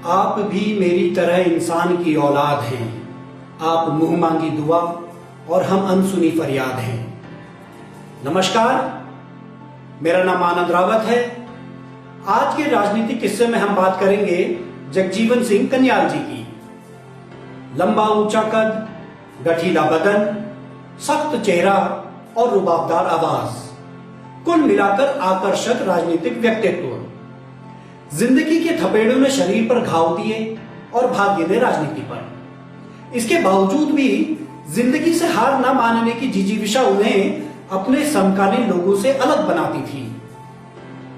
आप भी मेरी तरह इंसान की औलाद हैं। आप मुंह मांगी दुआ और हम अनसुनी फरियाद हैं। नमस्कार, मेरा नाम आनंद रावत है। आज के राजनीतिक किस्से में हम बात करेंगे जगजीवन सिंह कन्याल जी की। लंबा ऊंचा कद, गठीला बदन, सख्त चेहरा और रुबाबदार आवाज, कुल मिलाकर आकर्षक राजनीतिक व्यक्तित्व। जिंदगी के थपेड़ों ने शरीर पर घाव दिए और भाग्य ने राजनीति पर। इसके बावजूद भी जिंदगी से हार न मानने की जिजीविषा उन्हें अपने समकालीन लोगों से अलग बनाती थी।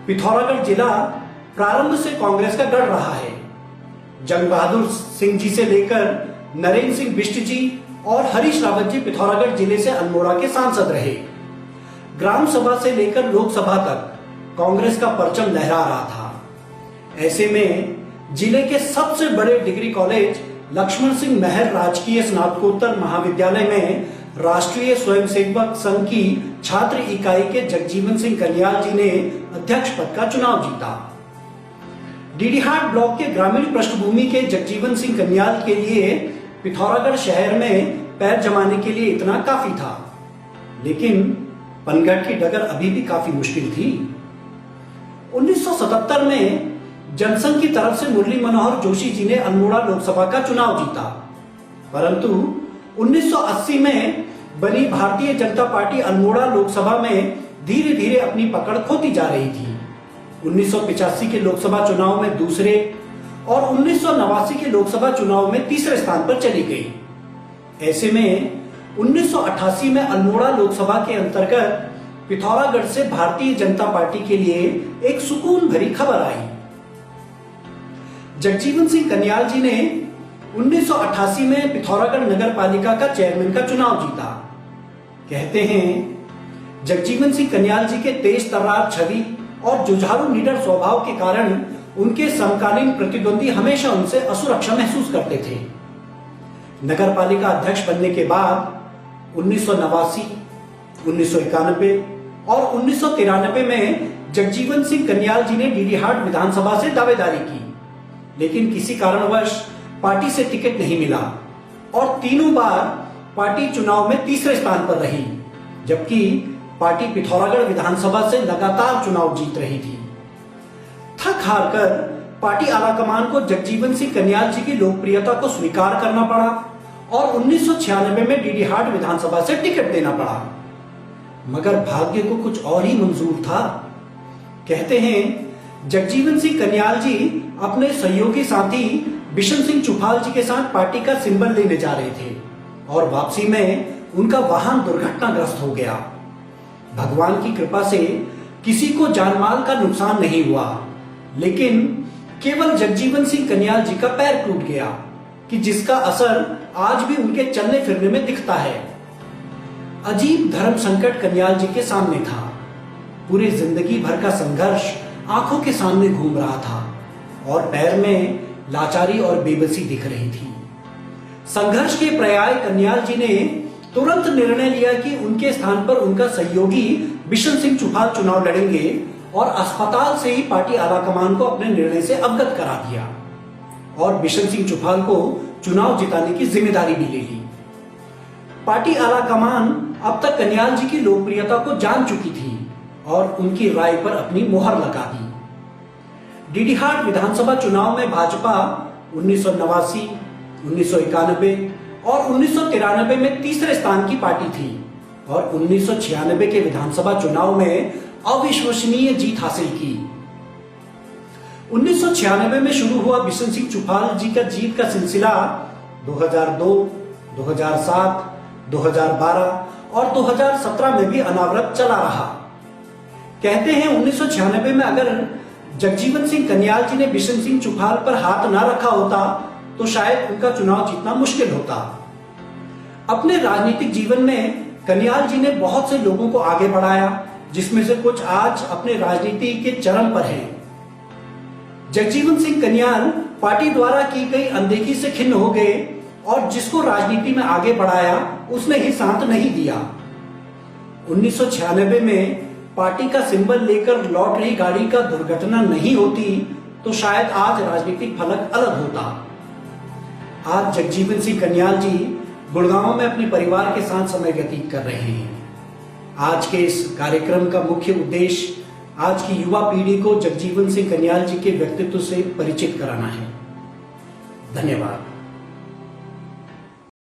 पिथौरागढ़ जिला प्रारंभ से कांग्रेस का गढ़ रहा है। जंग बहादुर सिंह जी से लेकर नरेंद्र सिंह बिष्ट जी और हरीश रावत जी पिथौरागढ़ जिले से अल्मोड़ा के सांसद रहे। ग्राम सभा से लेकर लोकसभा तक कांग्रेस का परचम लहरा रहा था। ऐसे में जिले के सबसे बड़े डिग्री कॉलेज लक्ष्मण सिंह महर राजकीय स्नातकोत्तर महाविद्यालय में राष्ट्रीय स्वयंसेवक संघ की छात्र इकाई के जगजीवन सिंह कन्याल जी ने अध्यक्ष पद का चुनाव जीता। डीडीहाट ब्लॉक के ग्रामीण पृष्ठभूमि के जगजीवन सिंह कन्याल के लिए पिथौरागढ़ शहर में पैर जमाने के लिए इतना काफी था, लेकिन पनघट की डगर अभी भी काफी मुश्किल थी। 1977 में जनसंघ की तरफ से मुरली मनोहर जोशी जी ने अल्मोड़ा लोकसभा का चुनाव जीता, परंतु 1980 में बनी भारतीय जनता पार्टी अल्मोड़ा लोकसभा में धीरे धीरे अपनी पकड़ खोती जा रही थी। 1985 के लोकसभा चुनाव में दूसरे और 1989 के लोकसभा चुनाव में तीसरे स्थान पर चली गई। ऐसे में 1988 में अल्मोड़ा लोकसभा के अंतर्गत पिथौरागढ़ से भारतीय जनता पार्टी के लिए एक सुकून भरी खबर आई। जगजीवन सिंह कन्याल जी ने 1988 में पिथौरागढ़ नगर पालिका का चेयरमैन का चुनाव जीता। कहते हैं जगजीवन सिंह कन्याल जी के तेज तर्रार छवि और जुझारू निडर स्वभाव के कारण उनके समकालीन प्रतिद्वंदी हमेशा उनसे असुरक्षा महसूस करते थे। नगर पालिका अध्यक्ष बनने के बाद 1989, 1991 और 1993 में जगजीवन सिंह कन्याल जी ने डीडीहाट विधानसभा से दावेदारी की, लेकिन किसी कारणवश पार्टी से टिकट नहीं मिला और तीनों बार पार्टी चुनाव में तीसरे स्थान पर रही, जबकि पार्टी पिथौरागढ़ विधानसभा से लगातार चुनाव जीत रही थी। थक हार कर पार्टी आलाकमान को जगजीवन सिंह कन्याल जी की लोकप्रियता को स्वीकार करना पड़ा और 1996 में डीडीहाट विधानसभा से टिकट देना पड़ा। मगर भाग्य को कुछ और ही मंजूर था। कहते हैं जगजीवन सिंह कन्याल जी अपने सहयोगी साथी बिशन सिंह चुफाल जी के साथ पार्टी का सिंबल लेने जा रहे थे और वापसी में उनका वाहन दुर्घटनाग्रस्त हो गया। भगवान की कृपा से किसी को जानमाल का नुकसान नहीं हुआ, लेकिन केवल जगजीवन सिंह कन्याल जी का पैर टूट गया कि जिसका असर आज भी उनके चलने फिरने में दिखता है। अजीब धर्म संकट कन्याल जी के सामने था। पूरी जिंदगी भर का संघर्ष आंखों के सामने घूम रहा था और पैर में लाचारी और बेबसी दिख रही थी। संघर्ष के पर्याय कन्याल जी ने तुरंत निर्णय लिया कि उनके स्थान पर उनका सहयोगी बिशन सिंह चुफाल चुनाव लड़ेंगे और अस्पताल से ही पार्टी आलाकमान को अपने निर्णय से अवगत करा दिया और बिशन सिंह चुफाल को चुनाव जिताने की जिम्मेदारी भी ले ली। पार्टी आलाकमान अब तक कन्याल जी की लोकप्रियता को जान चुकी थी और उनकी राय पर अपनी मोहर लगा दी। डीडीहाट विधानसभा चुनाव में भाजपा 1989, 1991 और 1993 में तीसरे स्थान की पार्टी थी और 1996 के विधानसभा चुनाव में अविश्वसनीय जीत हासिल की। 1996 में शुरू हुआ बिशन सिंह चुफाल जी का जीत का सिलसिला 2002, 2007, 2012 और 2017 में भी अनावरत चला रहा। कहते हैं 1996 में अगर जगजीवन सिंह कन्याल जी ने बिशन सिंह चुफाल पर हाथ ना रखा होता तो शायद उनका चुनाव जीतना मुश्किल होता। अपने राजनीतिक जीवन में कन्याल जी ने बहुत से लोगों को आगे बढ़ाया, जिसमें से कुछ आज अपने राजनीति के चरम पर हैं। जगजीवन सिंह कन्याल पार्टी द्वारा की गई अनदेखी से खिन्न हो गए और जिसको राजनीति में आगे बढ़ाया उसने ही साथ नहीं दिया। 1996 में पार्टी का सिंबल लेकर लौट रही गाड़ी का दुर्घटना नहीं होती तो शायद आज राजनीतिक फलक अलग होता। आज जगजीवन सिंह कन्याल जी गुड़गांव में अपने परिवार के साथ समय व्यतीत कर रहे हैं। आज के इस कार्यक्रम का मुख्य उद्देश्य आज की युवा पीढ़ी को जगजीवन सिंह कन्याल जी के व्यक्तित्व से परिचित कराना है। धन्यवाद।